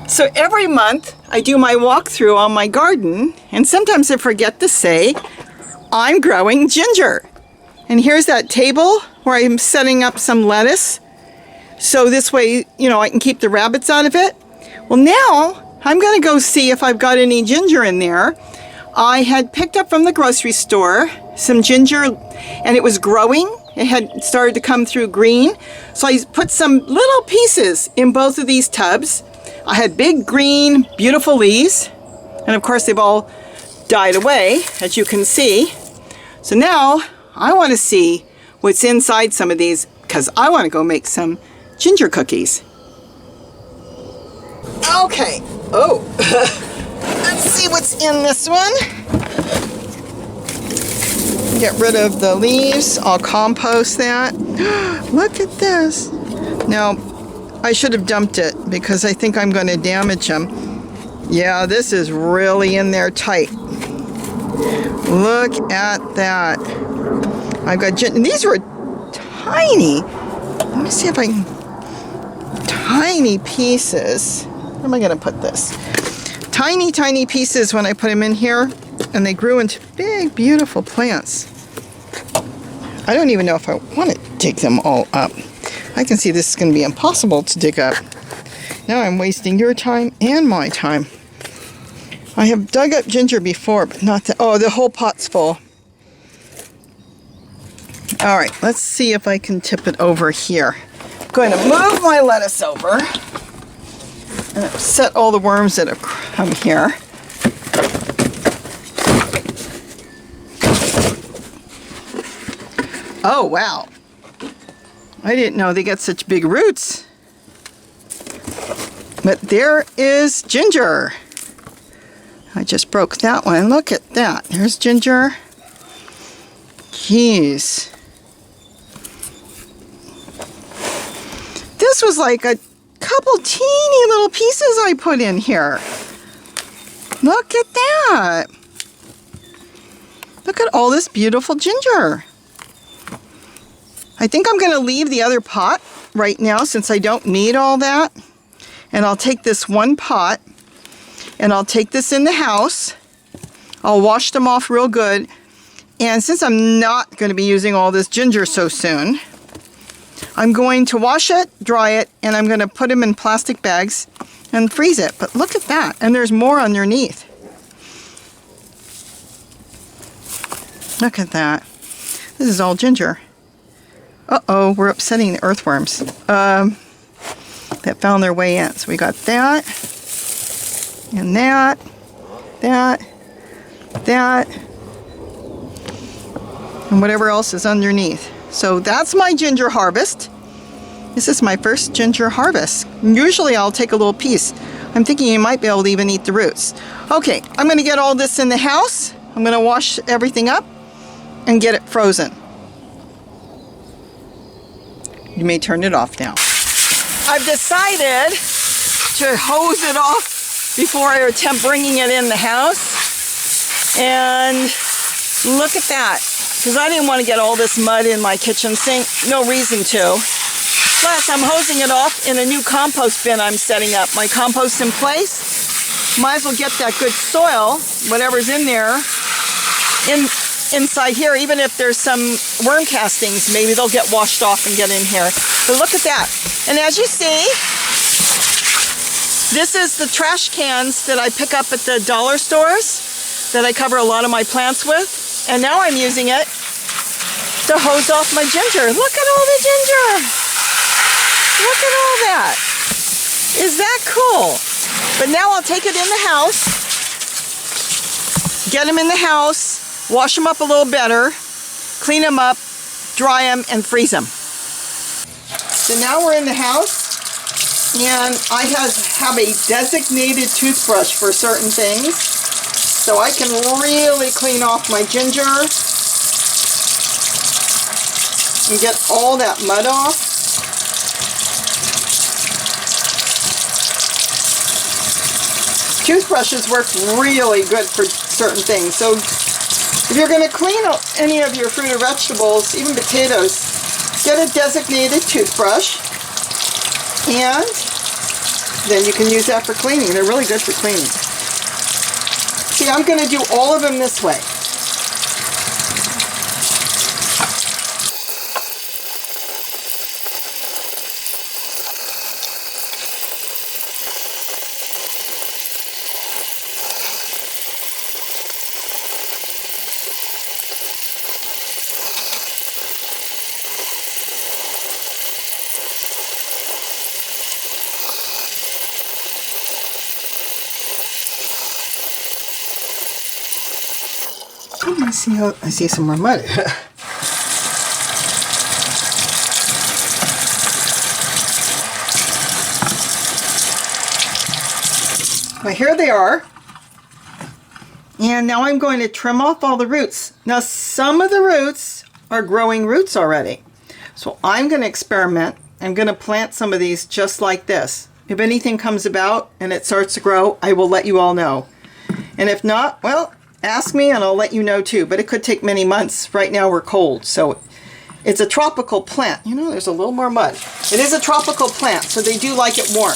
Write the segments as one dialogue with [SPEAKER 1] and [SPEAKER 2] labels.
[SPEAKER 1] So every month I do my walkthrough on my garden, and sometimes I forget to say I'm growing ginger. And here's that table where I'm setting up some lettuce. So this way, you know, I can keep the rabbits out of it. Well, now I'm going to go see if I've got any ginger in there. I had picked up from the grocery store some ginger, and it was growing. It had started to come through green. So I put some little pieces in both of these tubs. I had big green, beautiful leaves. And of course, they've all died away, as you can see. So now I want to see what's inside some of these, because I want to go make some ginger cookies. Okay. Oh, let's see what's in this one. Get rid of the leaves. I'll compost that. Look at this. Now, I should have dumped it because I think I'm going to damage them. Yeah, this is really in there tight. Look at that. I've got these were tiny. Let me see if I can. Tiny pieces. Where am I going to put this? Tiny, tiny pieces when I put them in here, and they grew into big, beautiful plants. I don't even know if I want to dig them all up. I can see this is going to be impossible to dig up. Now I'm wasting your time and my time. I have dug up ginger before, but not the, oh, the whole pot's full. All right, let's see if I can tip it over here. I'm going to move my lettuce over and upset all the worms that have come here. Oh, wow. I didn't know they got such big roots. But there is ginger. I just broke that one. Look at that. There's ginger. Jeez. This was like a couple teeny little pieces I put in here. Look at that. Look at all this beautiful ginger. I think I'm going to leave the other pot right now since I don't need all that. And I'll take this one pot and I'll take this in the house. I'll wash them off real good. And since I'm not going to be using all this ginger so soon, I'm going to wash it, dry it, and I'm going to put them in plastic bags and freeze it. But look at that. And there's more underneath. Look at that. This is all ginger. Uh-oh, we're upsetting the earthworms that found their way in. So we got that, and that, and whatever else is underneath. So that's my ginger harvest. This is my first ginger harvest. Usually I'll take a little piece. I'm thinking you might be able to even eat the roots. Okay, I'm going to get all this in the house. I'm going to wash everything up and get it frozen. You may turn it off now. I've decided to hose it off before I attempt bringing it in the house. And look at that. Because I didn't want to get all this mud in my kitchen sink. No reason to. Plus, I'm hosing it off in a new compost bin I'm setting up. My compost in place. Might as well get that good soil, whatever's in there, inside here. Even if there's some worm castings, maybe they'll get washed off and get in here. But look at that. And as you see, this is the trash cans that I pick up at the dollar stores that I cover a lot of my plants with. And now I'm using it to hose off my ginger. Look at all the ginger. Look at all that. Is that cool? But now I'll take it in the house, get them in the house, wash them up a little better, clean them up, dry them, and freeze them. So now we're in the house, and I have a designated toothbrush for certain things. So I can really clean off my ginger and get all that mud off. Toothbrushes work really good for certain things. So if you're going to clean any of your fruit or vegetables, even potatoes, get a designated toothbrush and then you can use that for cleaning. They're really good for cleaning. See, I'm going to do all of them this way. I see some more mud. Well, here they are. And now I'm going to trim off all the roots. Now, some of the roots are growing roots already. So I'm going to experiment. I'm going to plant some of these just like this. If anything comes about and it starts to grow, I will let you all know. And if not, well, ask me and I'll let you know too, but it could take many months. Right now we're cold, so it's a tropical plant. You know, there's a little more mud. It is a tropical plant, so they do like it warm.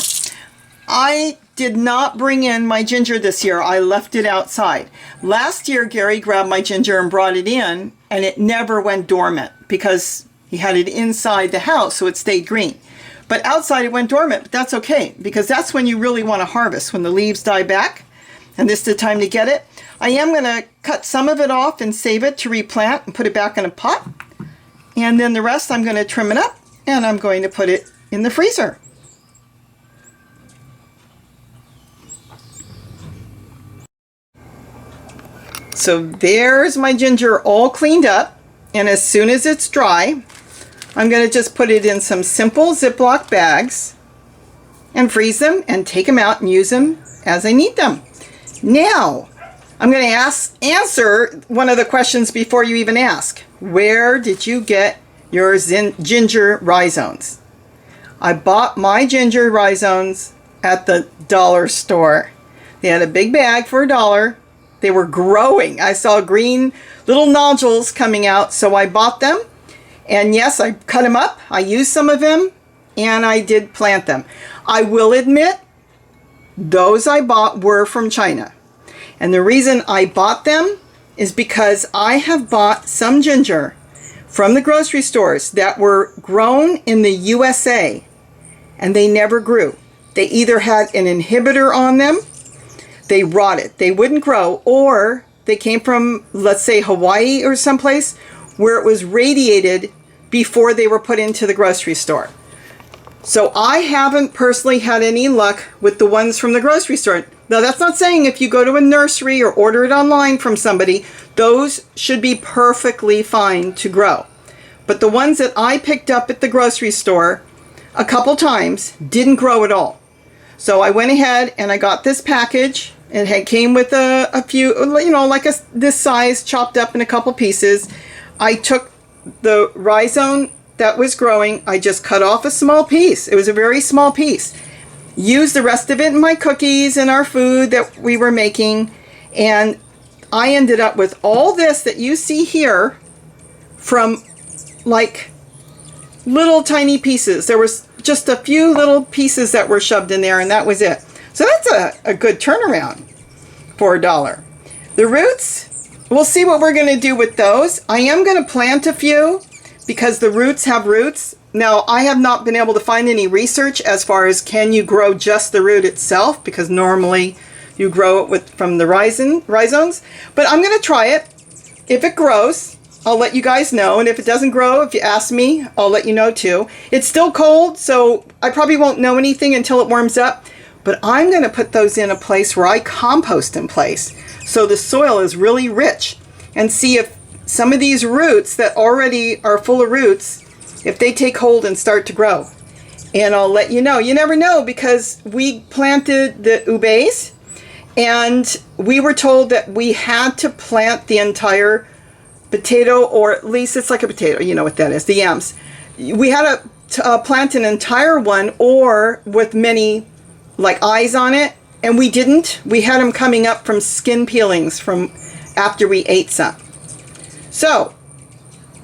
[SPEAKER 1] I did not bring in my ginger this year. I left it outside. Last year, Gary grabbed my ginger and brought it in, and it never went dormant because he had it inside the house, so it stayed green. But outside it went dormant, but that's okay, because that's when you really want to harvest, when the leaves die back, and this is the time to get it. I am going to cut some of it off and save it to replant and put it back in a pot. And then the rest I'm going to trim it up and I'm going to put it in the freezer. So there's my ginger all cleaned up. And as soon as it's dry, I'm going to just put it in some simple Ziploc bags and freeze them and take them out and use them as I need them. Now, I'm going to answer one of the questions before you even ask. Where did you get your ginger rhizomes? I bought my ginger rhizomes at the dollar store. They had a big bag for $1. They were growing. I saw green little nodules coming out, so I bought them. And yes, I cut them up. I used some of them, and I did plant them. I will admit, those I bought were from China. And the reason I bought them is because I have bought some ginger from the grocery stores that were grown in the USA and they never grew. They either had an inhibitor on them, they rotted, they wouldn't grow, or they came from, let's say, Hawaii or someplace where it was radiated before they were put into the grocery store. So I haven't personally had any luck with the ones from the grocery store. Now, that's not saying if you go to a nursery or order it online from somebody, those should be perfectly fine to grow. But the ones that I picked up at the grocery store a couple times didn't grow at all. So I went ahead and I got this package. It came with a few, you know, like this size chopped up in a couple pieces. I took the rhizome that was growing. I just cut off a small piece. It was a very small piece. Used the rest of it in my cookies and our food that we were making, and I ended up with all this that you see here from like little tiny pieces. There was just a few little pieces that were shoved in there, and that was it. So that's a good turnaround for $1. The roots, we'll see what we're going to do with those. I am going to plant a few because the roots have roots. Now, I have not been able to find any research as far as can you grow just the root itself, because normally you grow it from the rhizomes. But I'm going to try it. If it grows, I'll let you guys know. And if it doesn't grow, if you ask me, I'll let you know too. It's still cold, so I probably won't know anything until it warms up. But I'm going to put those in a place where I compost in place, so the soil is really rich, and see if some of these roots that already are full of roots, if they take hold and start to grow. And I'll let you know. You never know, because we planted the ubes and we were told that we had to plant the entire potato, or at least it's like a potato, you know what that is, the yams. We had to plant an entire one, or with many like eyes on it, and we didn't. We had them coming up from skin peelings from after we ate some. So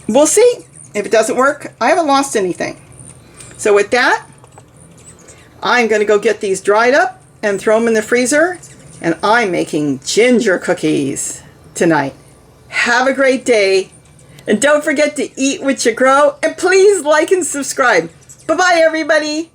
[SPEAKER 1] we'll see. If it doesn't work, I haven't lost anything. So with that, I'm going to go get these dried up and throw them in the freezer. And I'm making ginger cookies tonight. Have a great day. And don't forget to eat what you grow. And please like and subscribe. Bye-bye, everybody.